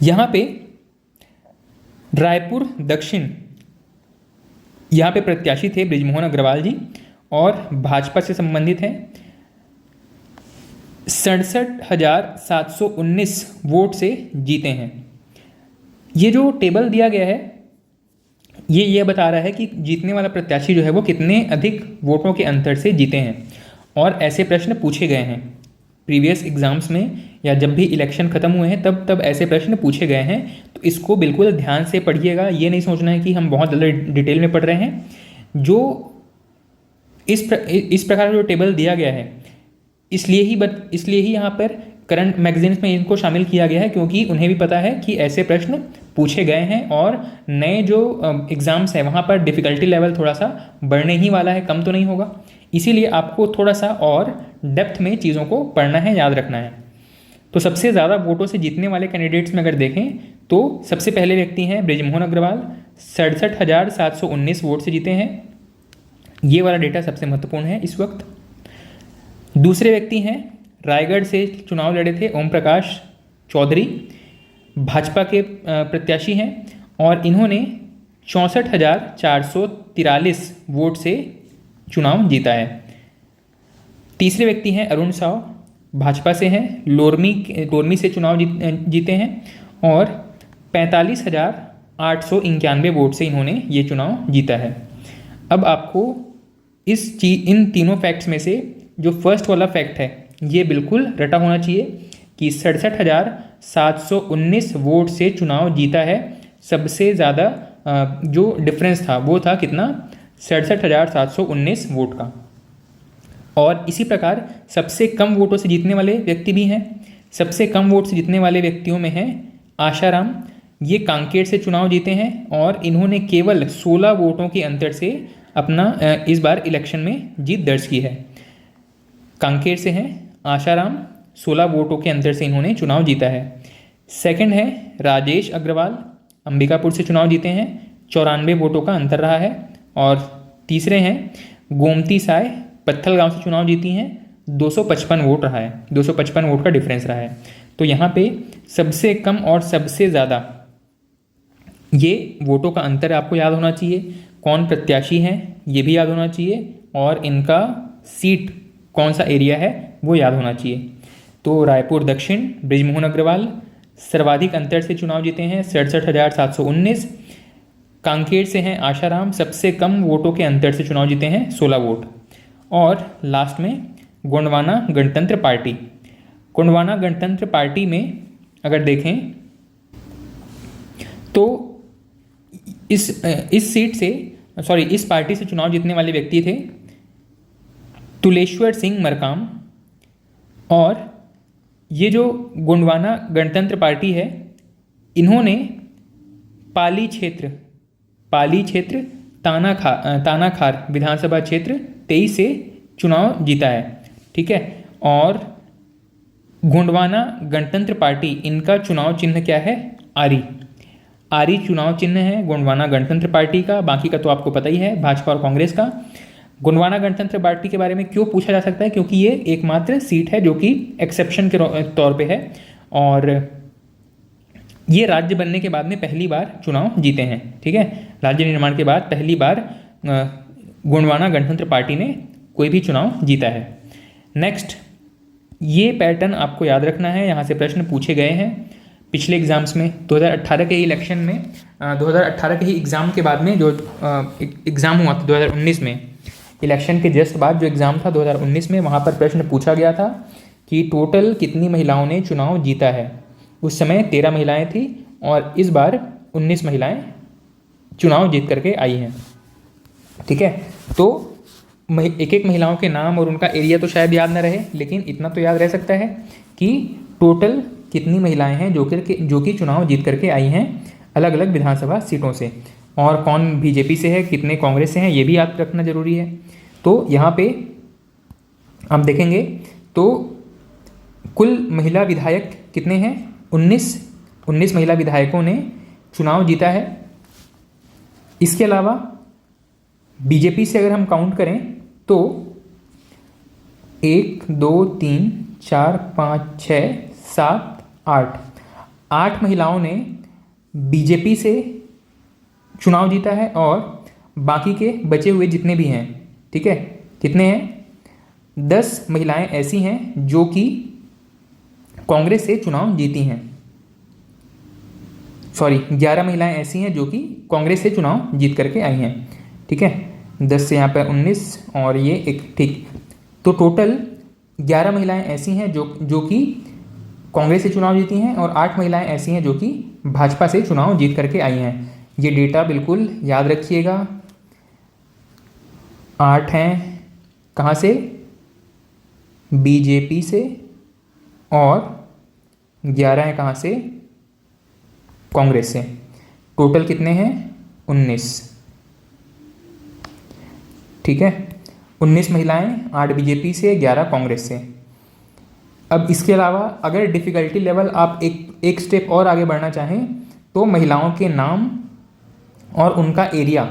यहाँ पे रायपुर दक्षिण, यहाँ पे प्रत्याशी थे बृजमोहन अग्रवाल जी और भाजपा से संबंधित हैं। 67,719 वोट से जीते हैं। ये जो टेबल दिया गया है ये बता रहा है कि जीतने वाला प्रत्याशी जो है वो कितने अधिक वोटों के अंतर से जीते हैं। और ऐसे प्रश्न पूछे गए हैं प्रीवियस एग्जाम्स में, या जब भी इलेक्शन खत्म हुए हैं तब ऐसे प्रश्न पूछे गए हैं। तो इसको बिल्कुल ध्यान से पढ़िएगा, ये नहीं सोचना है कि हम बहुत ज़्यादा डिटेल में पढ़ रहे हैं। जो इस प्रकार जो टेबल दिया गया है इसलिए ही यहाँ पर करंट मैगजीन्स में इनको शामिल किया गया है, क्योंकि उन्हें भी पता है कि ऐसे प्रश्न पूछे गए हैं और नए जो एग्ज़ाम्स हैं वहाँ पर डिफ़िकल्टी लेवल थोड़ा सा बढ़ने ही वाला है, कम तो नहीं होगा। इसीलिए आपको थोड़ा सा और डेप्थ में चीज़ों को पढ़ना है, याद रखना है। तो सबसे ज़्यादा वोटों से जीतने वाले कैंडिडेट्स में अगर देखें तो सबसे पहले व्यक्ति हैं बृजमोहन अग्रवाल, 67,719 वोट से जीते हैं। ये वाला डेटा सबसे महत्वपूर्ण है इस वक्त। दूसरे व्यक्ति हैं रायगढ़ से चुनाव लड़े थे ओम प्रकाश चौधरी, भाजपा के प्रत्याशी हैं और इन्होंने 64,443 वोट से चुनाव जीता है। तीसरे व्यक्ति हैं अरुण साव, भाजपा से हैं, लोरमी से चुनाव जीते हैं और 45,891 वोट से इन्होंने ये चुनाव जीता है। अब आपको इन तीनों फैक्ट्स में से जो फर्स्ट वाला फैक्ट है ये बिल्कुल रटा होना चाहिए कि 67,719 वोट से चुनाव जीता है सबसे ज़्यादा जो डिफरेंस था वो था कितना, 67,719 वोट का। और इसी प्रकार सबसे कम वोटों से जीतने वाले व्यक्ति भी हैं। सबसे कम वोट से जीतने वाले व्यक्तियों में हैं आशाराम, ये कांकेर से चुनाव जीते हैं और इन्होंने केवल 16 वोटों के अंतर से अपना इस बार इलेक्शन में जीत दर्ज की है। कांकेर से हैं आशाराम, 16 वोटों के अंतर से इन्होंने चुनाव जीता है। सेकंड है राजेश अग्रवाल, अंबिकापुर से चुनाव जीते हैं, 94 वोटों का अंतर रहा है। और तीसरे हैं गोमती साय, पत्थल गांव से चुनाव जीती हैं, 255 वोट रहा है, 255 वोट का डिफरेंस रहा है। तो यहाँ पे सबसे कम और सबसे ज़्यादा ये वोटों का अंतर आपको याद होना चाहिए, कौन प्रत्याशी हैं ये भी याद होना चाहिए, और इनका सीट कौन सा एरिया है वो याद होना चाहिए। तो रायपुर दक्षिण बृजमोहन अग्रवाल सर्वाधिक अंतर से चुनाव जीते हैं, 67,719। कांकेर से हैं आशाराम, सबसे कम वोटों के अंतर से चुनाव जीते हैं, 16 वोट। और लास्ट में गोंडवाना गणतंत्र पार्टी। गोंडवाना गणतंत्र पार्टी में अगर देखें तो इस पार्टी से चुनाव जीतने वाले व्यक्ति थे तुलेश्वर सिंह मरकाम। और ये जो गोंडवाना गणतंत्र पार्टी है, इन्होंने पाली क्षेत्र तानाखार विधानसभा क्षेत्र 23 से चुनाव जीता है, ठीक है। और गोंडवाना गणतंत्र पार्टी, इनका चुनाव चिन्ह क्या है, आरी चुनाव चिन्ह है गोंडवाना गणतंत्र पार्टी का। बाकी का तो आपको पता ही है, भाजपा और कांग्रेस का। गोंडवाना गणतंत्र पार्टी के बारे में क्यों पूछा जा सकता है, क्योंकि ये एकमात्र सीट है जो कि एक्सेप्शन के तौर पे है, और ये राज्य बनने के बाद में पहली बार चुनाव जीते हैं, ठीक है। राज्य निर्माण के बाद पहली बार गोंडवाना गणतंत्र पार्टी ने कोई भी चुनाव जीता है। नेक्स्ट, ये पैटर्न आपको याद रखना है, यहाँ से प्रश्न पूछे गए हैं पिछले एग्जाम्स में। 2018 के इलेक्शन में 2018 के ही एग्ज़ाम के बाद में जो एग्ज़ाम हुआ था 2019 में, इलेक्शन के जस्ट बाद जो एग्ज़ाम था 2019 में, वहाँ पर प्रश्न पूछा गया था कि टोटल कितनी महिलाओं ने चुनाव जीता है। उस समय 13 महिलाएं थी और इस बार 19 महिलाएं चुनाव जीत करके आई हैं, ठीक है। तो एक एक महिलाओं के नाम और उनका एरिया तो शायद याद न रहे, लेकिन इतना तो याद रह सकता है कि टोटल कितनी महिलाएं हैं जो कि चुनाव जीत करके आई हैं अलग अलग विधानसभा सीटों से, और कौन बीजेपी से है, कितने कांग्रेस से हैं, ये भी याद रखना जरूरी है। तो यहाँ पे आप देखेंगे तो कुल महिला विधायक कितने हैं, 19 महिला विधायकों ने चुनाव जीता है। इसके अलावा बीजेपी से अगर हम काउंट करें तो 1 2 3 4 5 6 7 8 महिलाओं ने बीजेपी से चुनाव जीता है, और बाकी के बचे हुए जितने भी हैं, ठीक है, कितने हैं, 10 महिलाएं ऐसी हैं जो कि कांग्रेस से चुनाव जीती हैं। 11 महिलाएं ऐसी हैं जो कि कांग्रेस से चुनाव जीत करके आई हैं, ठीक है। 10 से यहाँ पर 19 और ये एक, ठीक। तो टोटल 11 महिलाएं ऐसी हैं जो कि कांग्रेस से चुनाव जीती हैं, और 8 महिलाएं ऐसी हैं जो कि भाजपा से चुनाव जीत करके आई हैं। ये डेटा बिल्कुल याद रखिएगा। 8 हैं कहाँ से, बीजेपी से, और 11 हैं कहाँ से, कांग्रेस से। टोटल कितने हैं, 19, ठीक है। 19 महिलाएं, 8 बीजेपी से, 11 कांग्रेस से। अब इसके अलावा अगर डिफ़िकल्टी लेवल आप एक स्टेप और आगे बढ़ना चाहें तो महिलाओं के नाम और उनका एरिया,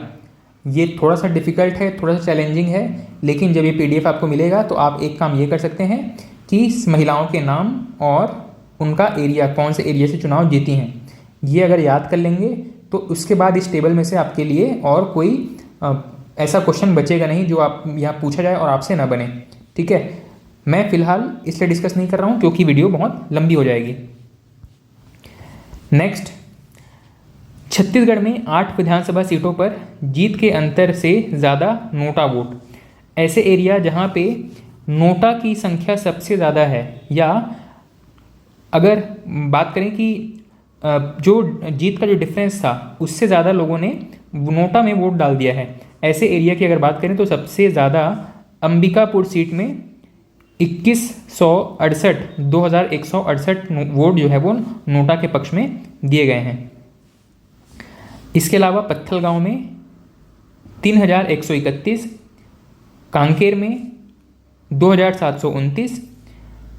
ये थोड़ा सा डिफ़िकल्ट है, थोड़ा सा चैलेंजिंग है, लेकिन जब ये PDF आपको मिलेगा तो आप एक काम ये कर सकते हैं कि महिलाओं के नाम और उनका एरिया, कौन से एरिया से चुनाव जीती हैं, ये अगर याद कर लेंगे तो उसके बाद इस टेबल में से आपके लिए और कोई ऐसा क्वेश्चन बचेगा नहीं जो आप यहाँ पूछा जाए और आपसे ना बने, ठीक है। मैं फ़िलहाल इसलिए डिस्कस नहीं कर रहा हूँ क्योंकि वीडियो बहुत लंबी हो जाएगी। नेक्स्ट, छत्तीसगढ़ में 8 विधानसभा सीटों पर जीत के अंतर से ज़्यादा नोटा वोट। ऐसे एरिया जहाँ पे नोटा की संख्या सबसे ज़्यादा है, या अगर बात करें कि जो जीत का जो डिफरेंस था उससे ज़्यादा लोगों ने नोटा में वोट डाल दिया है। ऐसे एरिया की अगर बात करें तो सबसे ज़्यादा अंबिकापुर सीट में 2168 वोट जो है वो नोटा के पक्ष में दिए गए हैं। इसके अलावा पत्थल गांव में 3131, कांकेर में 2729,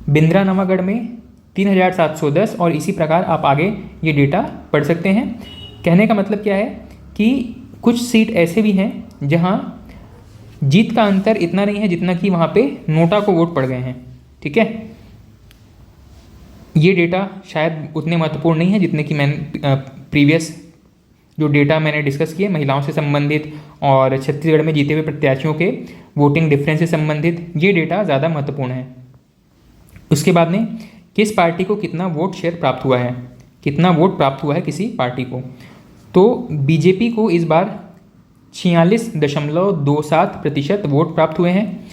बिंद्रा नवागढ़ में 3710 और इसी प्रकार आप आगे ये डेटा पढ़ सकते हैं। कहने का मतलब क्या है कि कुछ सीट ऐसे भी हैं जहां जीत का अंतर इतना नहीं है जितना कि वहां पे नोटा को वोट पड़ गए हैं। ठीक है, ये डेटा शायद उतने महत्वपूर्ण नहीं है जितने कि मैंने प्रीवियस जो डेटा मैंने डिस्कस किए महिलाओं से संबंधित और छत्तीसगढ़ में जीते हुए प्रत्याशियों के वोटिंग डिफरेंस से संबंधित, ये डेटा ज़्यादा महत्वपूर्ण है। उसके बाद में किस पार्टी को कितना वोट शेयर प्राप्त हुआ है, कितना वोट प्राप्त हुआ है किसी पार्टी को, तो बीजेपी को इस बार 46.27% वोट प्राप्त हुए हैं।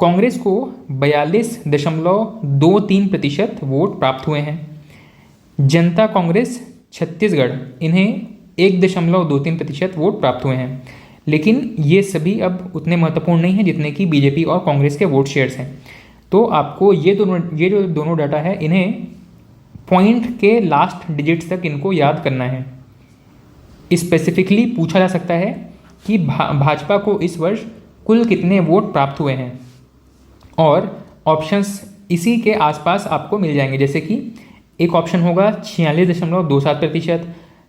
कांग्रेस को 42.23% वोट प्राप्त हुए हैं। जनता कांग्रेस छत्तीसगढ़, इन्हें 1.23% वोट प्राप्त हुए हैं। लेकिन ये सभी अब उतने महत्वपूर्ण नहीं हैं जितने कि बीजेपी और कांग्रेस के वोट शेयर्स हैं। तो आपको ये जो दोनों डाटा है इन्हें पॉइंट के लास्ट डिजिट्स तक इनको याद करना है। स्पेसिफिकली पूछा जा सकता है कि भाजपा को इस वर्ष कुल कितने वोट प्राप्त हुए हैं, और ऑप्शंस इसी के आसपास आपको मिल जाएंगे। जैसे कि एक ऑप्शन होगा 46.27%,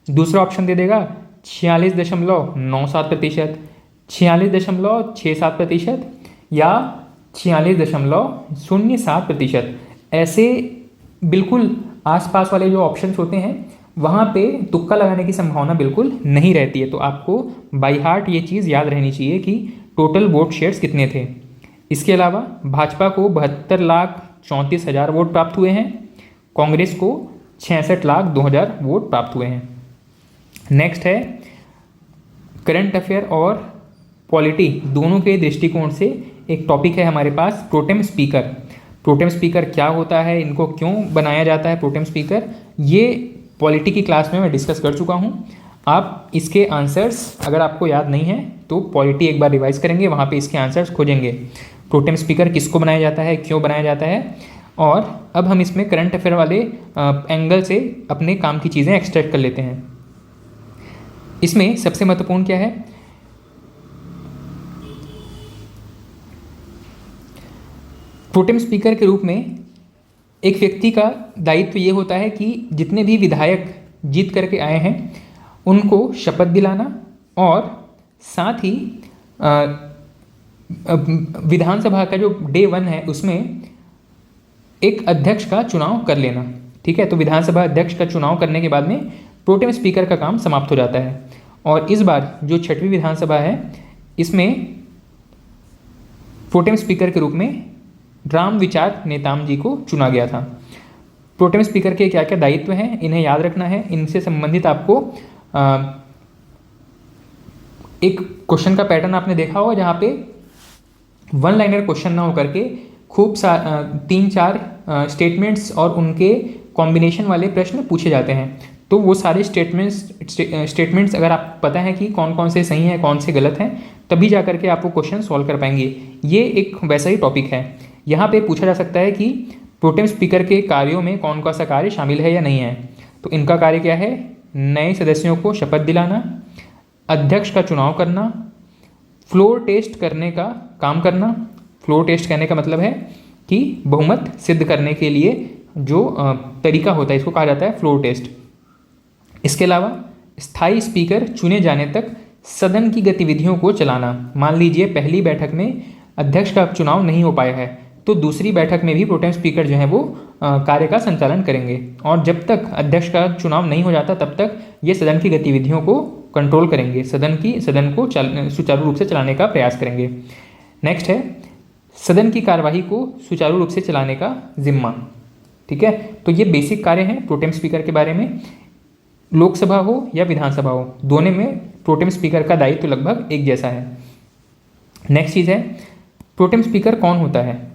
दूसरा ऑप्शन दे देगा 46.97%, 46.67% या 46.07%। ऐसे बिल्कुल आसपास वाले जो ऑप्शंस होते हैं वहाँ पे तुक्का लगाने की संभावना बिल्कुल नहीं रहती है। तो आपको बाय हार्ट ये चीज़ याद रहनी चाहिए कि टोटल वोट शेयर्स कितने थे। इसके अलावा भाजपा को 72,34,000 वोट प्राप्त हुए हैं, कांग्रेस को 66,02,000 वोट प्राप्त हुए हैं। नेक्स्ट है करंट अफेयर और पॉलिटी दोनों के दृष्टिकोण से एक टॉपिक है हमारे पास, प्रोटेम स्पीकर। प्रोटेम स्पीकर क्या होता है, इनको क्यों बनाया जाता है प्रोटेम स्पीकर, ये पॉलिटी की क्लास में मैं डिस्कस कर चुका हूँ। आप इसके आंसर्स अगर आपको याद नहीं है तो पॉलिटी एक बार रिवाइज करेंगे, वहाँ पे इसके आंसर्स खोजेंगे। प्रोटेम स्पीकर किसको बनाया जाता है, क्यों बनाया जाता है, और अब हम इसमें करंट अफेयर वाले एंगल से अपने काम की चीज़ें एक्सट्रैक्ट कर लेते हैं। इसमें सबसे महत्वपूर्ण क्या है, प्रोटेम स्पीकर के रूप में एक व्यक्ति का दायित्व ये होता है कि जितने भी विधायक जीत करके आए हैं उनको शपथ दिलाना और साथ ही विधानसभा का जो डे 1 है उसमें एक अध्यक्ष का चुनाव कर लेना। ठीक है, तो विधानसभा अध्यक्ष का चुनाव करने के बाद में प्रोटेम स्पीकर का काम समाप्त हो जाता है। और इस बार जो 6वीं विधानसभा है इसमें प्रोटेम स्पीकर के रूप में राम विचार नेताम जी को चुना गया था। प्रोटेम स्पीकर के क्या क्या दायित्व हैं इन्हें याद रखना है। इनसे संबंधित आपको एक क्वेश्चन का पैटर्न आपने देखा होगा जहाँ पे 1 लाइनर क्वेश्चन ना होकर के खूब 3-4 स्टेटमेंट्स और उनके कॉम्बिनेशन वाले प्रश्न पूछे जाते हैं। तो वो सारे स्टेटमेंट्स अगर आप पता है कि कौन कौन से सही हैं कौन से गलत हैं तभी जा करके आप वो क्वेश्चन सॉल्व कर पाएंगे। ये एक वैसा ही टॉपिक है। यहाँ पे पूछा जा सकता है कि प्रोटेम स्पीकर के कार्यों में कौन कौन सा कार्य शामिल है या नहीं है। तो इनका कार्य क्या है, नए सदस्यों को शपथ दिलाना, अध्यक्ष का चुनाव करना, फ्लोर टेस्ट करने का काम करना। फ्लोर टेस्ट कहने का मतलब है कि बहुमत सिद्ध करने के लिए जो तरीका होता है इसको कहा जाता है फ्लोर टेस्ट। इसके अलावा स्थायी स्पीकर चुने जाने तक सदन की गतिविधियों को चलाना। मान लीजिए पहली बैठक में अध्यक्ष का चुनाव नहीं हो पाया है तो दूसरी बैठक में भी प्रोटेम स्पीकर जो है वो कार्य का संचालन करेंगे, और जब तक अध्यक्ष का चुनाव नहीं हो जाता तब तक ये सदन की गतिविधियों को कंट्रोल करेंगे, सदन को सुचारू रूप से चलाने का प्रयास करेंगे। नेक्स्ट है सदन की कार्यवाही को सुचारू रूप से चलाने का जिम्मा। ठीक है, तो ये बेसिक कार्य हैं प्रोटेम स्पीकर के बारे में। लोकसभा हो या विधानसभा हो दोनों में प्रोटेम स्पीकर का दायित्व लगभग एक जैसा है। नेक्स्ट चीज़ है प्रोटेम स्पीकर कौन होता है।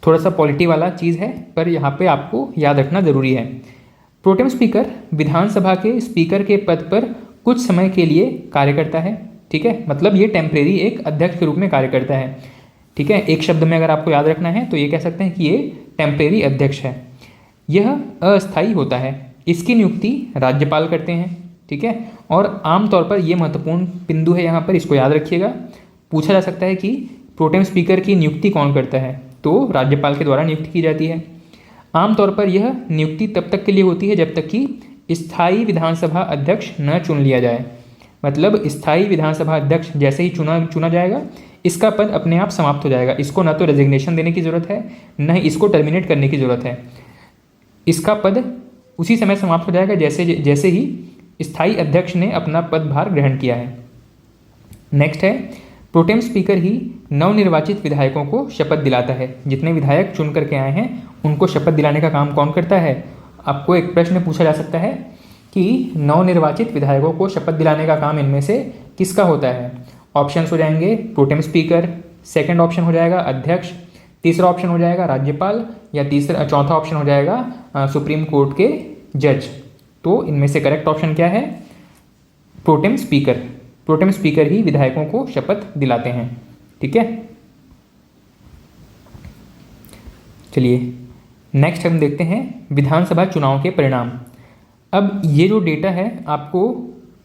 थोड़ा सा पॉलिटी वाला चीज़ है पर यहाँ पे आपको याद रखना ज़रूरी है। प्रोटेम स्पीकर विधानसभा के स्पीकर के पद पर कुछ समय के लिए कार्य करता है, ठीक है, मतलब ये टेम्परेरी एक अध्यक्ष के रूप में कार्य करता है, ठीक है। एक शब्द में अगर आपको याद रखना है तो ये कह सकते हैं कि ये टेम्परेरी अध्यक्ष है। यह अस्थायी होता है, इसकी नियुक्ति राज्यपाल करते हैं, ठीक है। और आमतौर पर ये महत्वपूर्ण बिंदु है, यहाँ पर इसको याद रखिएगा। पूछा जा सकता है कि प्रोटेम स्पीकर की नियुक्ति कौन करता है, तो राज्यपाल के द्वारा नियुक्ति की जाती है। आमतौर पर यह नियुक्ति तब तक के लिए होती है जब तक कि स्थायी विधानसभा अध्यक्ष न चुन लिया जाए। मतलब स्थायी विधानसभा अध्यक्ष जैसे ही चुना जाएगा, इसका पद अपने आप समाप्त हो जाएगा। इसको न तो रेजिग्नेशन देने की ज़रूरत है, न ही इसको टर्मिनेट करने की ज़रूरत है। इसका पद उसी समय समाप्त हो जाएगा जैसे ही स्थायी अध्यक्ष ने अपना पदभार ग्रहण किया है। नेक्स्ट है, प्रोटेम स्पीकर ही नवनिर्वाचित विधायकों को शपथ दिलाता है। जितने विधायक चुन करके आए हैं उनको शपथ दिलाने का काम कौन करता है। आपको एक प्रश्न पूछा जा सकता है कि नवनिर्वाचित विधायकों को शपथ दिलाने का काम इनमें से किसका होता है। ऑप्शंस हो जाएंगे प्रोटेम स्पीकर, सेकंड ऑप्शन हो जाएगा अध्यक्ष, तीसरा ऑप्शन हो जाएगा राज्यपाल, या चौथा ऑप्शन हो जाएगा सुप्रीम कोर्ट के जज। तो इनमें से करेक्ट ऑप्शन क्या है, प्रोटेम स्पीकर। प्रोटेम स्पीकर ही विधायकों को शपथ दिलाते हैं, ठीक है। चलिए नेक्स्ट हम देखते हैं विधानसभा चुनाव के परिणाम। अब ये जो डेटा है आपको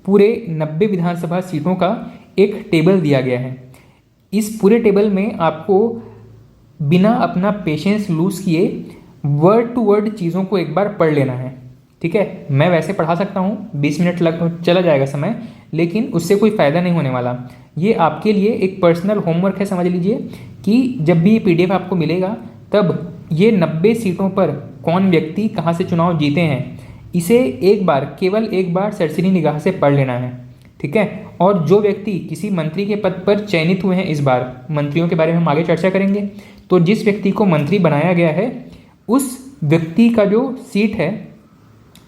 पूरे 90 विधानसभा सीटों का एक टेबल दिया गया है। इस पूरे टेबल में आपको बिना अपना पेशेंस लूज़ किए वर्ड टू वर्ड चीज़ों को एक बार पढ़ लेना है, ठीक है। मैं वैसे पढ़ा सकता हूँ, 20 मिनट चला जाएगा समय, लेकिन उससे कोई फ़ायदा नहीं होने वाला। ये आपके लिए एक पर्सनल होमवर्क है, समझ लीजिए कि जब भी ये PDF आपको मिलेगा तब ये 90 सीटों पर कौन व्यक्ति कहाँ से चुनाव जीते हैं, इसे केवल एक बार सरसरी निगाह से पढ़ लेना है, ठीक है। और जो व्यक्ति किसी मंत्री के पद पर चयनित हुए हैं, इस बार मंत्रियों के बारे में हम आगे चर्चा करेंगे, तो जिस व्यक्ति को मंत्री बनाया गया है उस व्यक्ति का जो सीट है,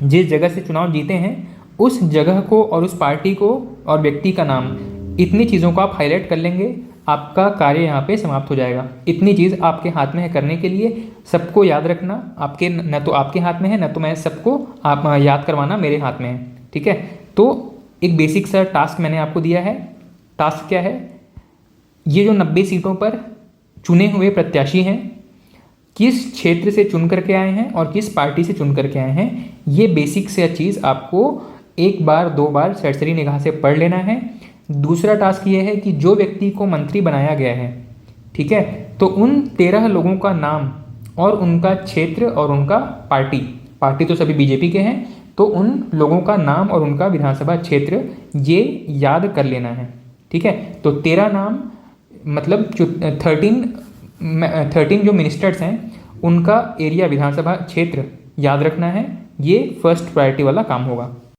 जिस जगह से चुनाव जीते हैं, उस जगह को और उस पार्टी को और व्यक्ति का नाम, इतनी चीज़ों को आप हाईलाइट कर लेंगे, आपका कार्य यहाँ पे समाप्त हो जाएगा। इतनी चीज़ आपके हाथ में है करने के लिए। सबको याद रखना न तो आपके हाथ में है, न तो मैं सबको आप याद करवाना मेरे हाथ में है, ठीक है। तो एक बेसिक सा टास्क मैंने आपको दिया है। टास्क क्या है, ये जो 90 सीटों पर चुने हुए प्रत्याशी हैं किस क्षेत्र से चुन करके आए हैं और किस पार्टी से चुन करके आए हैं, ये बेसिक से चीज़ आपको एक बार 2 बार सरसरी निगाह से पढ़ लेना है। दूसरा टास्क ये है कि जो व्यक्ति को मंत्री बनाया गया है, ठीक है, तो उन 13 लोगों का नाम और उनका क्षेत्र और उनका पार्टी तो सभी बीजेपी के हैं, तो उन लोगों का नाम और उनका विधानसभा क्षेत्र ये याद कर लेना है, ठीक है। तो 13 नाम मतलब 13 जो मिनिस्टर्स हैं उनका एरिया विधानसभा क्षेत्र याद रखना है। ये फर्स्ट प्रायोरिटी वाला काम होगा।